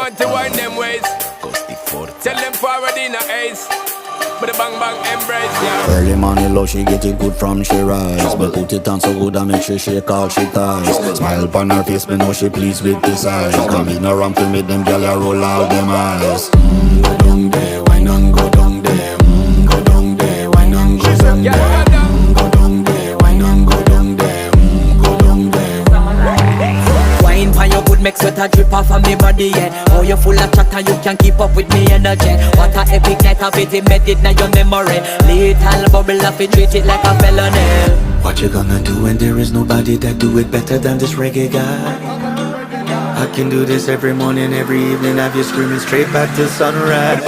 want to wind them ways. Tell them forward in a ace. But the bang bang embrace, yeah. Early morning love, she get it good from she rise. But put it on so good I make she shake all she ties. Smile upon her face, me know she pleased with this eyes. Come in around to make them gyal a roll out them eyes. Go down there, wine and go down there. Go down there, wine and go down there. Go down there, wine and go down there. Go down there. Wine for your good make sweat a drip off of me body, yeah. Oh, you full of chatter, you can keep up with me energy. What a epic night of it, embedded in your memory. Little bubble of it, treat it like a felony. What you gonna do when there is nobody that do it better than this reggae guy? I can do this every morning, every evening, have you screaming straight back to sunrise.